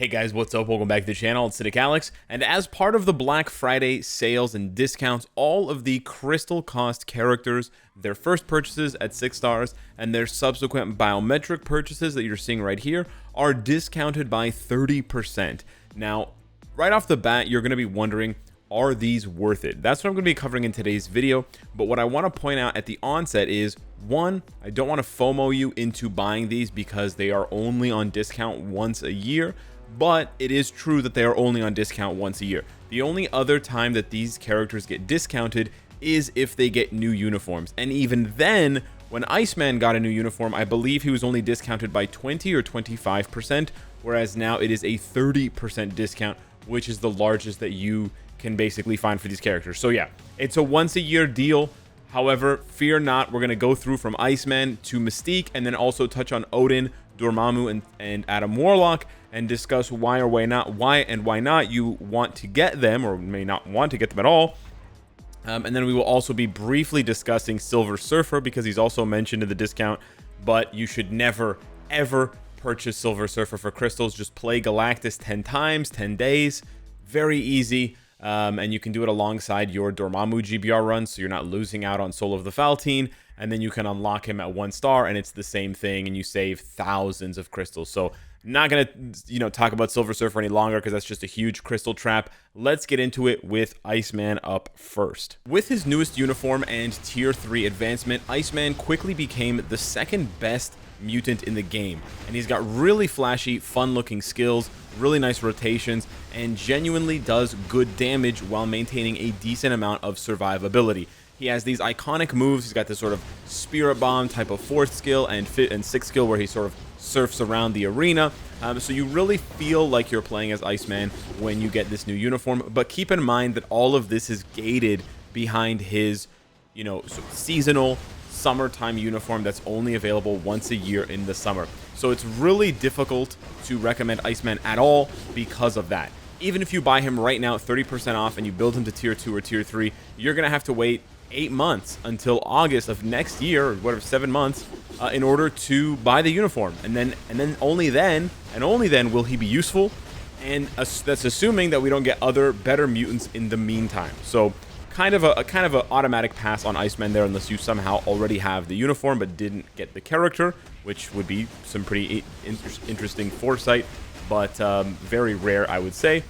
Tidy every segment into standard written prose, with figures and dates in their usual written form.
Hey guys, what's up? Welcome back to the channel. It's Cynicalex, and as part of the Black Friday sales and discounts, all of the crystal cost characters, their first purchases at 6 stars, and their subsequent biometric purchases that you're seeing right here are discounted by 30%. Now, right off the bat, you're going to be wondering, are these worth it? That's what I'm going to be covering in today's video, but what I want to point out at the onset is, one, I don't want to FOMO you into buying these because they are only on discount once a year. But it is true that they are only on discount once a year. The only other time that these characters get discounted is if they get new uniforms. And even then, when Iceman got a new uniform, I believe he was only discounted by 20 or 25%, whereas now it is a 30% discount, which is the largest that you can basically find for these characters. So yeah, it's a once a year deal. However, fear not, we're going to go through from Iceman to Mystique and then also touch on Odin, Dormammu, and Adam Warlock, and discuss why why not you want to get them or may not want to get them at all. And then we will also be briefly discussing Silver Surfer because he's also mentioned in the discount, but you should never ever purchase Silver Surfer for crystals. Just play Galactus 10 times, 10 days, very easy. And you can do it alongside your Dormammu GBR run, so you're not losing out on Soul of the Faltine, and then you can unlock him at 1 star, and it's the same thing, and you save thousands of crystals. So not gonna talk about Silver Surfer any longer because that's just a huge crystal trap. Let's get into it with Iceman up first. With his newest uniform and tier 3 advancement, Iceman quickly became the second best mutant in the game, and he's got really flashy, fun looking skills, really nice rotations, and genuinely does good damage while maintaining a decent amount of survivability. He has these iconic moves. He's got this sort of Spirit Bomb type of 4th skill and 6th skill where he sort of surfs around the arena. So you really feel like you're playing as Iceman when you get this new uniform. But keep in mind that all of this is gated behind his, sort of seasonal summertime uniform that's only available once a year in the summer. So it's really difficult to recommend Iceman at all because of that. Even if you buy him right now 30% off and you build him to tier 2 or tier 3, you're going to have to wait 8 months until August of next year, or whatever, 7 months, in order to buy the uniform. And then only then will he be useful. And that's assuming that we don't get other better mutants in the meantime. So kind of a automatic pass on Iceman there, unless you somehow already have the uniform but didn't get the character, which would be some pretty interesting foresight, but very rare, I would say.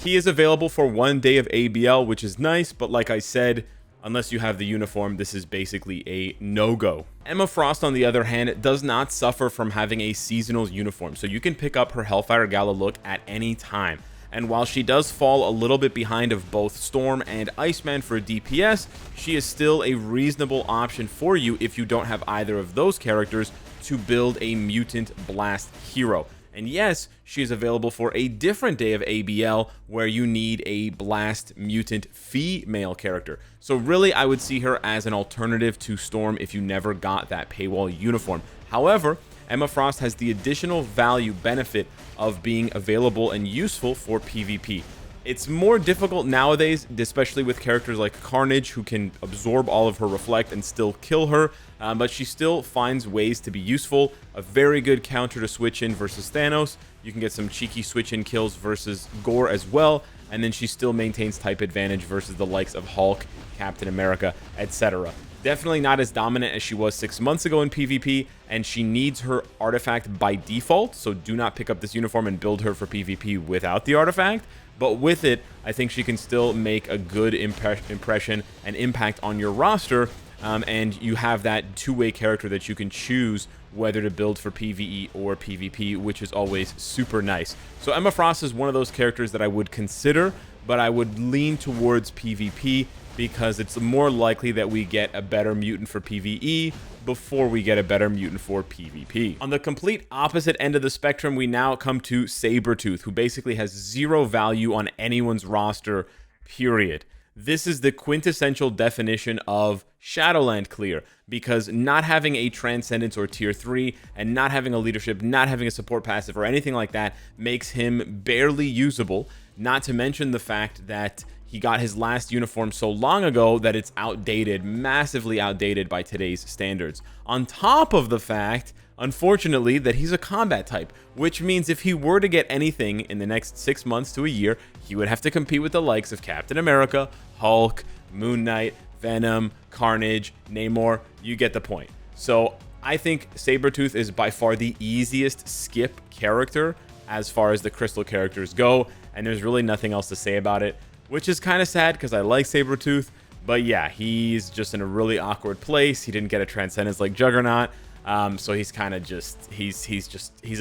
He is available for 1 day of ABL, which is nice, but like I said, unless you have the uniform, this is basically a no-go. Emma Frost, on the other hand, does not suffer from having a seasonal uniform, so you can pick up her Hellfire Gala look at any time. And while she does fall a little bit behind of both Storm and Iceman for DPS, she is still a reasonable option for you if you don't have either of those characters to build a Mutant Blast hero. And yes, she is available for a different day of ABL where you need a Blast Mutant female character. So really, I would see her as an alternative to Storm if you never got that paywall uniform. However, Emma Frost has the additional value benefit of being available and useful for PvP. It's more difficult nowadays, especially with characters like Carnage, who can absorb all of her reflect and still kill her, but she still finds ways to be useful. A very good counter to switch in versus Thanos. You can get some cheeky switch in kills versus Gore as well, and then she still maintains type advantage versus the likes of Hulk, Captain America, etc. Definitely not as dominant as she was 6 months ago in PvP, and she needs her artifact by default, so do not pick up this uniform and build her for PvP without the artifact. But with it, I think she can still make a good impression and impact on your roster, and you have that two-way character that you can choose whether to build for PvE or PvP, which is always super nice. So Emma Frost is one of those characters that I would consider, but I would lean towards PvP because it's more likely that we get a better mutant for PvE before we get a better mutant for PvP. On the complete opposite end of the spectrum, we now come to Sabretooth, who basically has 0 value on anyone's roster, period. This is the quintessential definition of Shadowland clear, because not having a Transcendence or Tier 3, and not having a leadership, not having a support passive or anything like that makes him barely usable, not to mention the fact that he got his last uniform so long ago that it's outdated, massively outdated by today's standards. On top of the fact, unfortunately, that he's a combat type, which means if he were to get anything in the next 6 months to a year, he would have to compete with the likes of Captain America, Hulk, Moon Knight, Venom, Carnage, Namor. You get the point. So I think Sabretooth is by far the easiest skip character as far as the Crystal characters go, and there's really nothing else to say about it, which is kind of sad because I like Sabretooth. But yeah, he's just in a really awkward place. He didn't get a Transcendence like Juggernaut. So he's kind of just, he's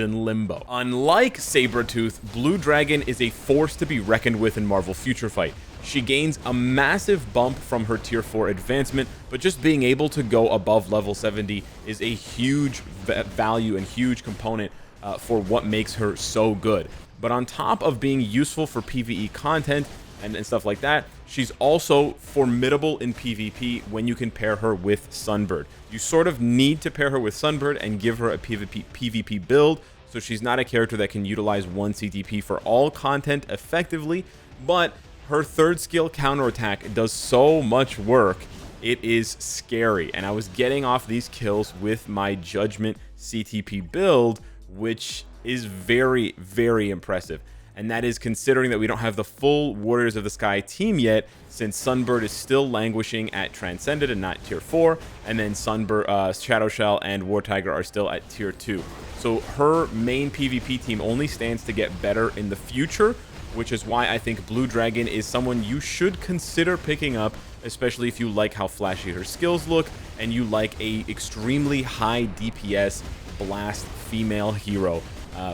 in limbo. Unlike Sabretooth, Blue Dragon is a force to be reckoned with in Marvel Future Fight. She gains a massive bump from her tier 4 advancement, but just being able to go above level 70 is a huge value and huge component for what makes her so good. But on top of being useful for PvE content and stuff like that, she's also formidable in PvP when you can pair her with Sunbird. You sort of need to pair her with Sunbird and give her a PvP build, so she's not a character that can utilize one CTP for all content effectively, but her third skill counterattack does so much work, it is scary. And I was getting off these kills with my Judgment CTP build, which is very, very impressive. And that is considering that we don't have the full Warriors of the Sky team yet, since Sunbird is still languishing at Transcended and not tier 4, and then Shadow Shell and War Tiger are still at tier 2. So her main PvP team only stands to get better in the future, which is why I think Blue Dragon is someone you should consider picking up, especially if you like how flashy her skills look and you like a extremely high DPS blast female hero.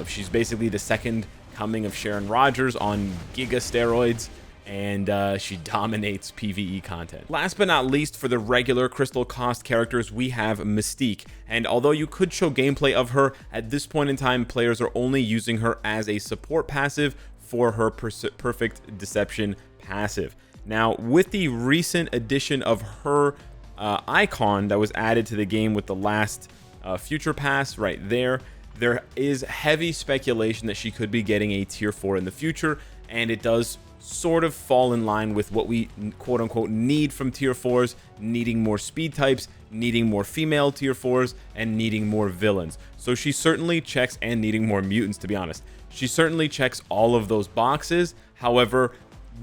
She's basically the second coming of Sharon Rogers on Giga steroids, and she dominates PvE content. Last but not least, for the regular Crystal Cost characters, we have Mystique. And although you could show gameplay of her, at this point in time, players are only using her as a support passive for her Perfect Deception passive. Now, with the recent addition of her icon that was added to the game with the last Future Pass right there, there is heavy speculation that she could be getting a tier 4 in the future, and it does sort of fall in line with what we quote-unquote need from tier 4s, needing more speed types, needing more female tier 4s, and needing more villains. So she certainly checks, and needing more mutants, to be honest. She certainly checks all of those boxes. However,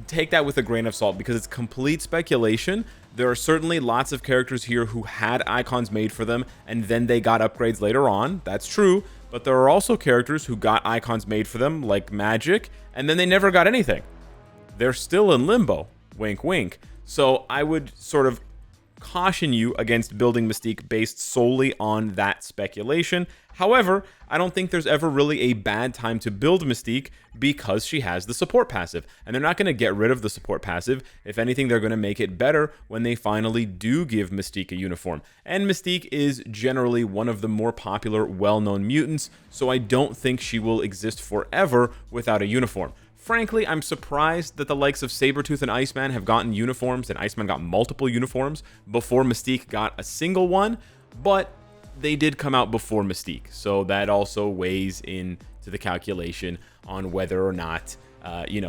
take that with a grain of salt because it's complete speculation. There are certainly lots of characters here who had icons made for them and then they got upgrades later on. That's true. But there are also characters who got icons made for them, like Magic, and then they never got anything. They're still in limbo. Wink, wink. So I would sort of caution you against building Mystique based solely on that speculation. However, I don't think there's ever really a bad time to build Mystique because she has the support passive, and they're not going to get rid of the support passive. If anything, they're going to make it better when they finally do give Mystique a uniform. And Mystique is generally one of the more popular, well-known mutants, so I don't think she will exist forever without a uniform. Frankly, I'm surprised that the likes of Sabretooth and Iceman have gotten uniforms, and Iceman got multiple uniforms before Mystique got a single one, but they did come out before Mystique, so that also weighs into the calculation on whether or not,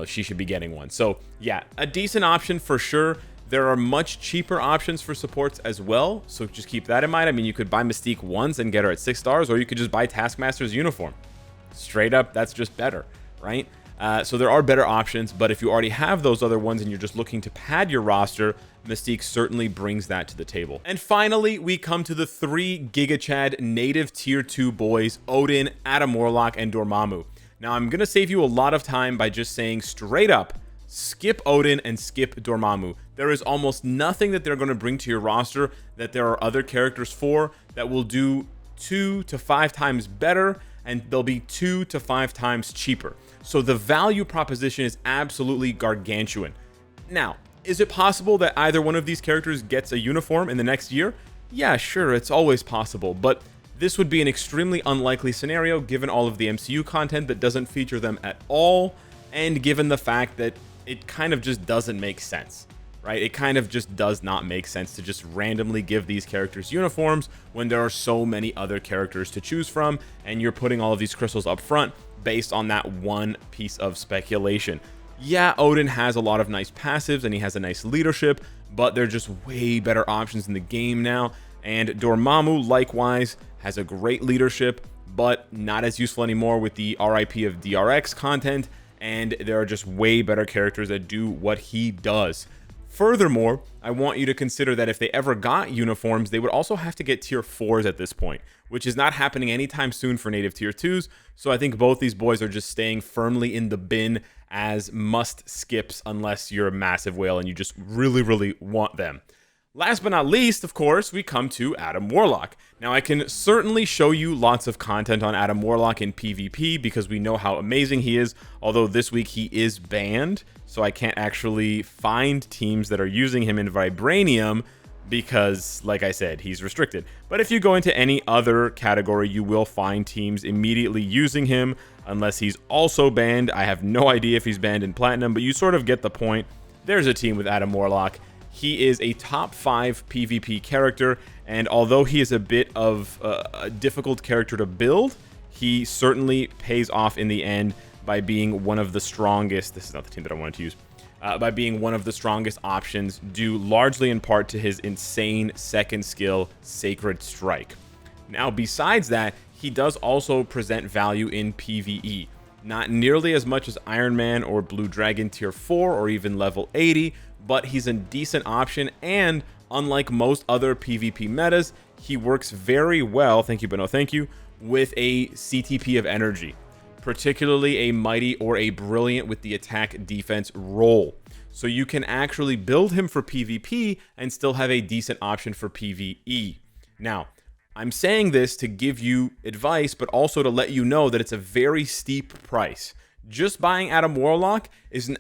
she should be getting one. So yeah, a decent option for sure. There are much cheaper options for supports as well, so just keep that in mind. I mean, you could buy Mystique once and get her at 6 stars, or you could just buy Taskmaster's uniform. Straight up, that's just better, right? So there are better options, but if you already have those other ones and you're just looking to pad your roster, Mystique certainly brings that to the table. And finally, we come to the 3 Giga Chad native tier 2 boys, Odin, Adam Warlock, and Dormammu. Now, I'm going to save you a lot of time by just saying straight up, skip Odin and skip Dormammu. There is almost nothing that they're going to bring to your roster that there are other characters for that will do 2 to 5 times better, and they'll be 2 to 5 times cheaper. So the value proposition is absolutely gargantuan. Now, is it possible that either one of these characters gets a uniform in the next year? Yeah, sure, it's always possible, but this would be an extremely unlikely scenario given all of the MCU content that doesn't feature them at all, and given the fact that it kind of just doesn't make sense, right? It kind of just does not make sense to just randomly give these characters uniforms when there are so many other characters to choose from, and you're putting all of these crystals up front based on that one piece of speculation. Yeah, Odin has a lot of nice passives and he has a nice leadership, but they're just way better options in the game now. And Dormammu, likewise, has a great leadership, but not as useful anymore with the RIP of DRX content, and there are just way better characters that do what he does. Furthermore, I want you to consider that if they ever got uniforms, they would also have to get tier 4s at this point, which is not happening anytime soon for native tier 2s, so I think both these boys are just staying firmly in the bin as must skips unless you're a massive whale and you just really want them. Last but not least, of course, we come to Adam Warlock. Now, I can certainly show you lots of content on Adam Warlock in PvP because we know how amazing he is, although this week he is banned, so I can't actually find teams that are using him in Vibranium because, like I said, he's restricted. But if you go into any other category, you will find teams immediately using him, unless he's also banned. I have no idea if he's banned in Platinum, but you sort of get the point. There's a team with Adam Warlock. He is a top 5 PvP character, and although he is a bit of a difficult character to build, he certainly pays off in the end by being one of the strongest. This is not the team that I wanted to use. By being one of the strongest options, due largely in part to his insane second skill, Sacred Strike. Now, besides that, he does also present value in PvE. Not nearly as much as Iron Man or Blue Dragon tier 4 or even level 80, but he's a decent option, and unlike most other PvP metas, he works very well, thank you but no thank you, with a CTP of energy, particularly a mighty or a brilliant with the attack defense role. So you can actually build him for PvP and still have a decent option for PvE. Now, I'm saying this to give you advice, but also to let you know that it's a very steep price. Just buying Adam Warlock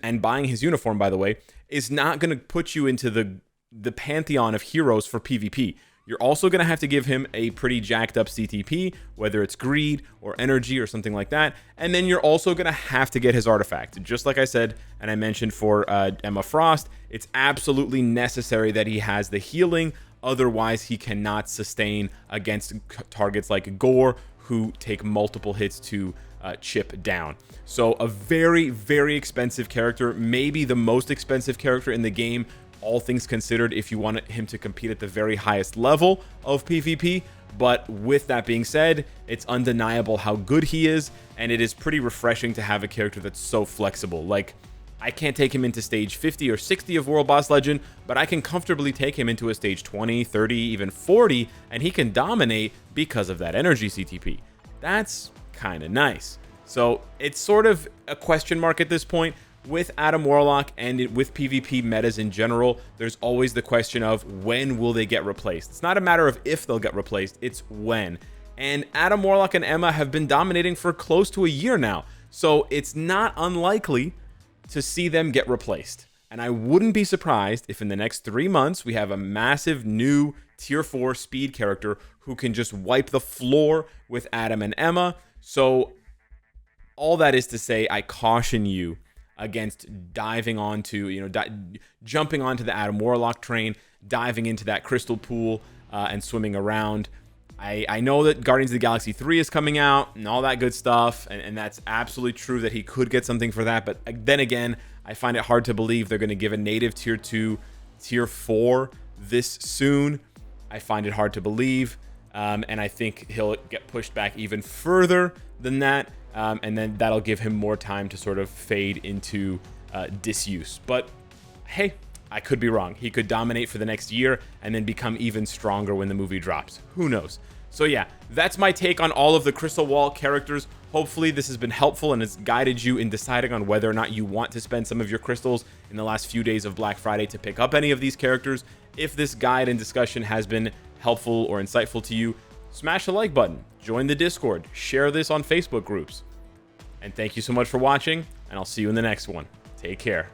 and buying his uniform, by the way, is not going to put you into the pantheon of heroes for PvP. You're also going to have to give him a pretty jacked up CTP, whether it's greed or energy or something like that. And then you're also going to have to get his artifact. Just like I said, and I mentioned for Emma Frost, it's absolutely necessary that he has the healing. Otherwise, he cannot sustain against targets like Gore, who take multiple hits to chip down. So a very expensive character, maybe the most expensive character in the game, all things considered, if you want him to compete at the very highest level of PvP. But with that being said, it's undeniable how good he is, and it is pretty refreshing to have a character that's so flexible. Like, I can't take him into stage 50 or 60 of World Boss Legend, but I can comfortably take him into a stage 20, 30, even 40, and he can dominate because of that energy CTP. That's kind of nice. So it's sort of a question mark at this point. With Adam Warlock and with PvP metas in general, there's always the question of when will they get replaced. It's not a matter of if they'll get replaced, it's when. And Adam Warlock and Emma have been dominating for close to a year now, so it's not unlikely to see them get replaced. And I wouldn't be surprised if in the next 3 months we have a massive new tier 4 speed character who can just wipe the floor with Adam and Emma. So all that is to say, I caution you against diving onto, jumping onto the Adam Warlock train, diving into that crystal pool and swimming around. I know that Guardians of the Galaxy 3 is coming out and all that good stuff, and that's absolutely true that he could get something for that, but then again, I find it hard to believe they're going to give a native tier 2, tier 4 this soon. I find it hard to believe, and I think he'll get pushed back even further than that. And then that'll give him more time to sort of fade into disuse. But hey, I could be wrong. He could dominate for the next year and then become even stronger when the movie drops. Who knows? So yeah, that's my take on all of the Crystal Wall characters. Hopefully this has been helpful and has guided you in deciding on whether or not you want to spend some of your crystals in the last few days of Black Friday to pick up any of these characters. If this guide and discussion has been helpful or insightful to you, smash the like button, join the Discord, share this on Facebook groups. And thank you so much for watching, and I'll see you in the next one. Take care.